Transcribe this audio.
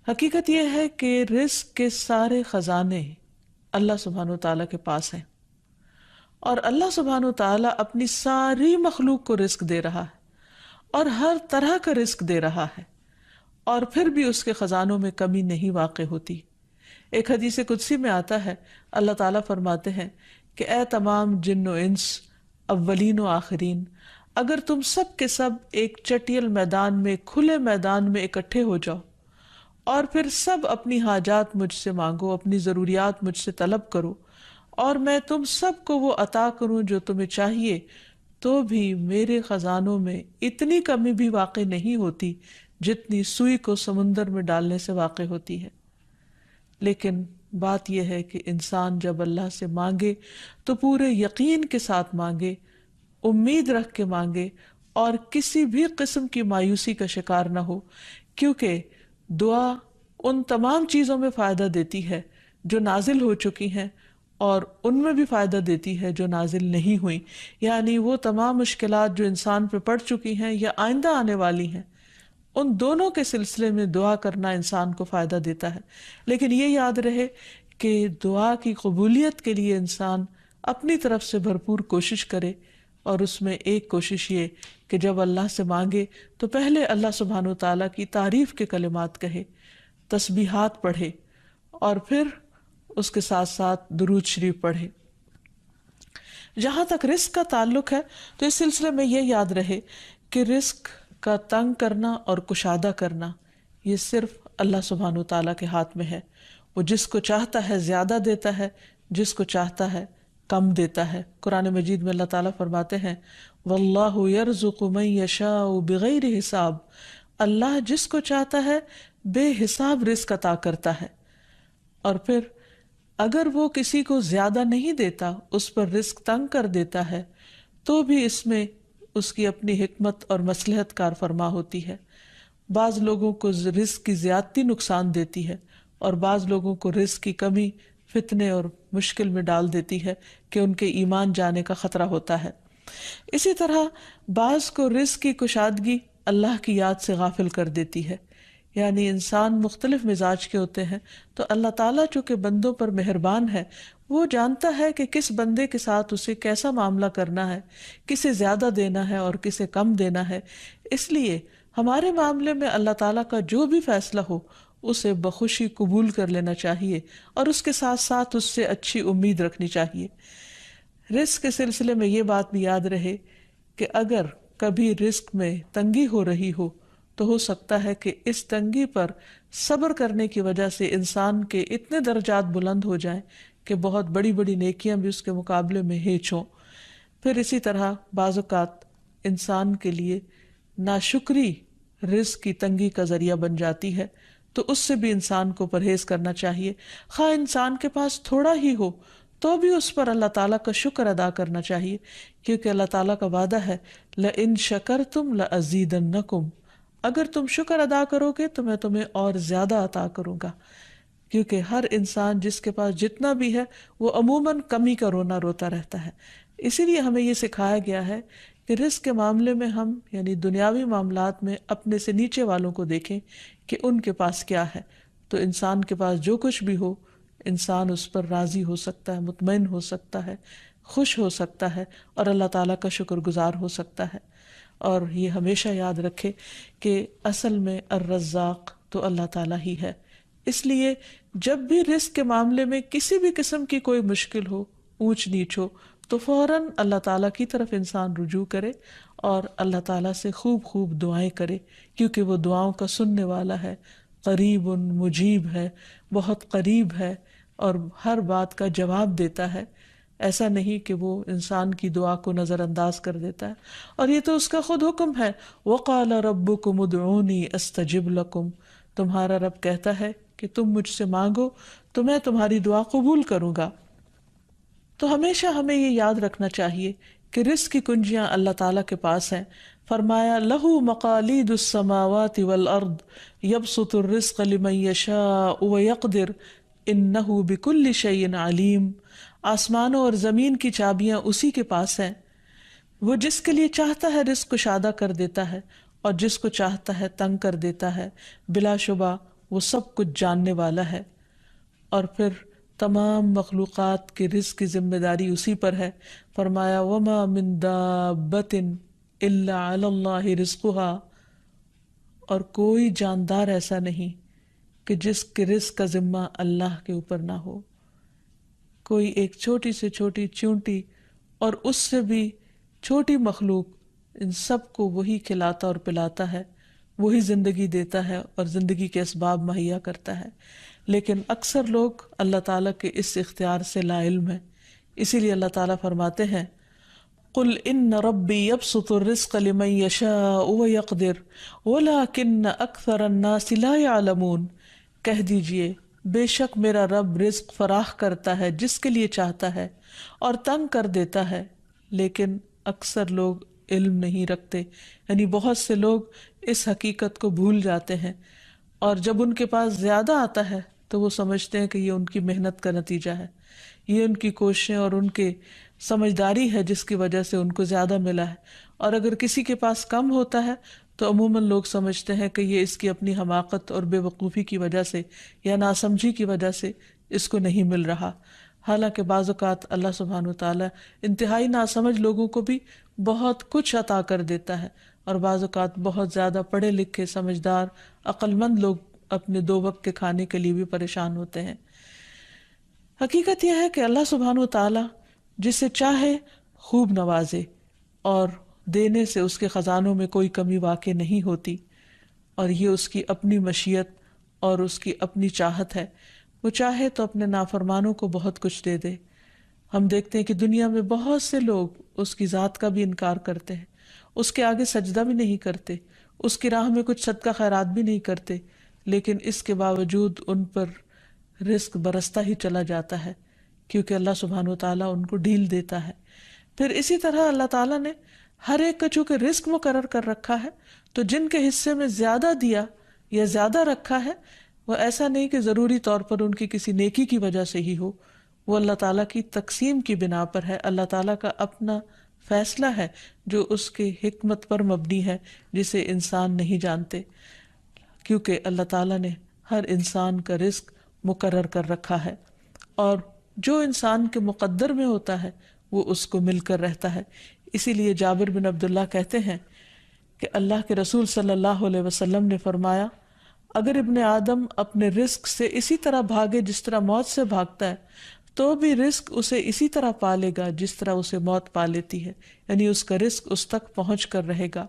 حقیقت یہ ہے کہ رزق کے سارے خزانے اللہ سبحانہ وتعالیٰ کے پاس ہیں، اور اللہ سبحانہ وتعالیٰ اپنی ساری مخلوق کو رزق دے رہا ہے اور ہر طرح کا رزق دے رہا ہے، اور پھر بھی اس کے خزانوں میں کمی نہیں واقع ہوتی۔ ایک حدیث قدسی میں آتا ہے، اللہ تعالیٰ فرماتے ہیں کہ اے تمام جن و انس، اولین و آخرین، اگر تم سب کے سب ایک چٹیل میدان میں، کھلے میدان میں اکٹھے ہو جاؤ اور پھر سب اپنی حاجات مجھ سے مانگو، اپنی ضروریات مجھ سے طلب کرو، اور میں تم سب کو وہ عطا کروں جو تمہیں چاہیے، تو بھی میرے خزانوں میں اتنی کمی بھی واقع نہیں ہوتی جتنی سوئی کو سمندر میں ڈالنے سے واقع ہوتی ہے۔ لیکن بات یہ ہے کہ انسان جب اللہ سے مانگے تو پورے یقین کے ساتھ مانگے، امید رکھ کے مانگے، اور کسی بھی قسم کی مایوسی کا شکار نہ ہو، کیونکہ دعا ان تمام چیزوں میں فائدہ دیتی ہے جو نازل ہو چکی ہیں، اور ان میں بھی فائدہ دیتی ہے جو نازل نہیں ہوئی، یعنی وہ تمام مشکلات جو انسان پہ پڑ چکی ہیں یا آئندہ آنے والی ہیں، ان دونوں کے سلسلے میں دعا کرنا انسان کو فائدہ دیتا ہے۔ لیکن یہ یاد رہے کہ دعا کی قبولیت کے لیے انسان اپنی طرف سے بھرپور کوشش کرے، اور اس میں ایک کوشش یہ کہ جب اللہ سے مانگے تو پہلے اللہ سبحانہ وتعالیٰ کی تعریف کے کلمات کہے، تسبیحات پڑھے، اور پھر اس کے ساتھ ساتھ درود شریف پڑھے۔ جہاں تک رزق کا تعلق ہے تو اس سلسلے میں یہ یاد رہے کہ رزق کا تنگ کرنا اور کشادہ کرنا یہ صرف اللہ سبحانہ وتعالیٰ کے ہاتھ میں ہے۔ وہ جس کو چاہتا ہے زیادہ دیتا ہے، جس کو چاہتا ہے کم دیتا ہے۔ قرآن مجید میں اللہ تعالیٰ فرماتے ہیں واللہ یرزق من یشاء بغیر حساب، اللہ جس کو چاہتا ہے بے حساب رزق عطا کرتا ہے، اور پھر اگر وہ کسی کو زیادہ نہیں دیتا، اس پر رزق تنگ کر دیتا ہے، تو بھی اس میں اس کی اپنی حکمت اور مصلحت کار فرما ہوتی ہے۔ بعض لوگوں کو رزق کی زیادتی نقصان دیتی ہے، اور بعض لوگوں کو رزق کی کمی فتنے اور مشکل میں ڈال دیتی ہے کہ ان کے ایمان جانے کا خطرہ ہوتا ہے۔ اسی طرح بعض کو رزق کی کشادگی اللہ کی یاد سے غافل کر دیتی ہے، یعنی انسان مختلف مزاج کے ہوتے ہیں، تو اللہ تعالیٰ چونکہ بندوں پر مہربان ہے، وہ جانتا ہے کہ کس بندے کے ساتھ اسے کیسا معاملہ کرنا ہے، کسے زیادہ دینا ہے اور کسے کم دینا ہے۔ اس لیے ہمارے معاملے میں اللہ تعالیٰ کا جو بھی فیصلہ ہو اسے بخوشی قبول کر لینا چاہیے، اور اس کے ساتھ ساتھ اس سے اچھی امید رکھنی چاہیے۔ رزق کے سلسلے میں یہ بات بھی یاد رہے کہ اگر کبھی رزق میں تنگی ہو رہی ہو تو ہو سکتا ہے کہ اس تنگی پر صبر کرنے کی وجہ سے انسان کے اتنے درجات بلند ہو جائیں کہ بہت بڑی بڑی نیکیاں بھی اس کے مقابلے میں ہیچ ہوں۔ پھر اسی طرح بعض اوقات انسان کے لیے ناشکری رزق کی تنگی کا ذریعہ بن جاتی ہے، تو اس سے بھی انسان کو پرہیز کرنا چاہیے۔ خواہ انسان کے پاس تھوڑا ہی ہو تو بھی اس پر اللہ تعالیٰ کا شکر ادا کرنا چاہیے، کیونکہ اللہ تعالیٰ کا وعدہ ہے لَإِن شَكَرْتُمْ لَأَزِيدَنَّكُمْ، اگر تم شکر ادا کرو گے تو میں تمہیں اور زیادہ عطا کروں گا۔ کیونکہ ہر انسان جس کے پاس جتنا بھی ہے وہ عموماً کمی کا رونا روتا رہتا ہے۔ اسی لیے ہمیں یہ سکھایا گیا ہے کہ رزق کے معاملے میں ہم یعنی دنیاوی معاملات میں اپنے سے نیچے والوں کو دیکھیں کہ ان کے پاس کیا ہے، تو انسان کے پاس جو کچھ بھی ہو انسان اس پر راضی ہو سکتا ہے، مطمئن ہو سکتا ہے، خوش ہو سکتا ہے، اور اللہ تعالیٰ کا شکر گزار ہو سکتا ہے۔ اور یہ ہمیشہ یاد رکھے کہ اصل میں الرزاق تو اللہ تعالیٰ ہی ہے۔ اس لیے جب بھی رزق کے معاملے میں کسی بھی قسم کی کوئی مشکل ہو، اونچ نیچ ہو، تو فوراً اللہ تعالیٰ کی طرف انسان رجوع کرے اور اللہ تعالیٰ سے خوب خوب دعائیں کرے، کیونکہ وہ دعاؤں کا سننے والا ہے، قریب مجیب ہے، بہت قریب ہے اور ہر بات کا جواب دیتا ہے۔ ایسا نہیں کہ وہ انسان کی دعا کو نظر انداز کر دیتا ہے، اور یہ تو اس کا خود حکم ہے، وَقَالَ رَبُّكُمُ ادْعُونِي أَسْتَجِبْ لَكُمْ، تمہارا رب کہتا ہے کہ تم مجھ سے مانگو تو میں تمہاری دعا قبول کروں گا۔ تو ہمیشہ ہمیں یہ یاد رکھنا چاہیے کہ رزق کی کنجیاں اللہ تعالیٰ کے پاس ہیں۔ فرمایا لَهُ مَقَالِيدُ السَّمَاوَاتِ وَالْأَرْضِ يَبْسُطُ الرِّزْقَ لِمَن يَشَاءُ وَيَقْدِرُ إِنَّهُ بِكُلِّ شَيْءٍ عَلِيمٌ، آسمانوں اور زمین کی چابیاں اسی کے پاس ہیں، وہ جس کے لیے چاہتا ہے رزق کشادہ کر دیتا ہے اور جس کو چاہتا ہے تنگ کر دیتا ہے، بلا شبہ وہ سب کچھ جاننے والا ہے۔ اور پھر تمام مخلوقات کے رزق کی ذمہ داری اسی پر ہے۔ فرمایا وما من دابۃ الا علی اللہ رزقها، اور کوئی جاندار ایسا نہیں کہ جس کے رزق کا ذمہ اللہ کے اوپر نہ ہو۔ کوئی ایک چھوٹی سے چھوٹی چونٹی اور اس سے بھی چھوٹی مخلوق، ان سب کو وہی کھلاتا اور پلاتا ہے، وہی زندگی دیتا ہے اور زندگی کے اسباب مہیا کرتا ہے۔ لیکن اکثر لوگ اللہ تعالیٰ کے اس اختیار سے لا علم ہیں۔ اسی لیے اللہ تعالیٰ فرماتے ہیں قل ان ربی یبسط الرزق لمن یشاء ویقدر ولکن اکثر الناس لا یعلمون، کہہ دیجئے بے شک میرا رب رزق فراخ کرتا ہے جس کے لیے چاہتا ہے اور تنگ کر دیتا ہے، لیکن اکثر لوگ علم نہیں رکھتے۔ یعنی بہت سے لوگ اس حقیقت کو بھول جاتے ہیں، اور جب ان کے پاس زیادہ آتا ہے تو وہ سمجھتے ہیں کہ یہ ان کی محنت کا نتیجہ ہے، یہ ان کی کوششیں اور ان کے سمجھداری ہے جس کی وجہ سے ان کو زیادہ ملا ہے۔ اور اگر کسی کے پاس کم ہوتا ہے تو عموماً لوگ سمجھتے ہیں کہ یہ اس کی اپنی حماقت اور بے وقوفی کی وجہ سے یا ناسمجھی کی وجہ سے اس کو نہیں مل رہا۔ حالانکہ بعض اوقات اللہ سبحانہ وتعالی انتہائی ناسمجھ لوگوں کو بھی بہت کچھ عطا کر دیتا ہے، اور بعض اوقات بہت زیادہ پڑھے لکھے سمجھدار عقل مند لوگ اپنے 2 وقت کے کھانے کے لیے بھی پریشان ہوتے ہیں۔ حقیقت یہ ہے کہ اللہ سبحانہ وتعالی جسے چاہے خوب نوازے، اور دینے سے اس کے خزانوں میں کوئی کمی واقع نہیں ہوتی، اور یہ اس کی اپنی مشیت اور اس کی اپنی چاہت ہے۔ وہ چاہے تو اپنے نافرمانوں کو بہت کچھ دے دے۔ ہم دیکھتے ہیں کہ دنیا میں بہت سے لوگ اس کی ذات کا بھی انکار کرتے ہیں، اس کے آگے سجدہ بھی نہیں کرتے، اس کی راہ میں کچھ صدقہ خیرات بھی نہیں کرتے، لیکن اس کے باوجود ان پر رزق برستا ہی چلا جاتا ہے، کیونکہ اللہ سبحانہ وتعالیٰ ان کو ڈھیل دیتا ہے۔ پھر اسی طرح اللہ تعالیٰ نے ہر ایک کا چونکہ رزق مقرر کر رکھا ہے، تو جن کے حصے میں زیادہ دیا یا زیادہ رکھا ہے، وہ ایسا نہیں کہ ضروری طور پر ان کی کسی نیکی کی وجہ سے ہی ہو، وہ اللہ تعالیٰ کی تقسیم کی بنا پر ہے۔ اللہ تعالیٰ کا اپنا فیصلہ ہے جو اس کے حکمت پر مبنی ہے، جسے انسان نہیں جانتے، کیونکہ اللہ تعالیٰ نے ہر انسان کا رزق مقرر کر رکھا ہے، اور جو انسان کے مقدر میں ہوتا ہے وہ اس کو مل کر رہتا ہے۔ اسی لیے جابر بن عبداللہ کہتے ہیں کہ اللہ کے رسول صلی اللہ علیہ وسلم نے فرمایا اگر ابن آدم اپنے رزق سے اسی طرح بھاگے جس طرح موت سے بھاگتا ہے تو بھی رزق اسے اسی طرح پالے گا جس طرح اسے موت پا لیتی ہے، یعنی اس کا رزق اس تک پہنچ کر رہے گا۔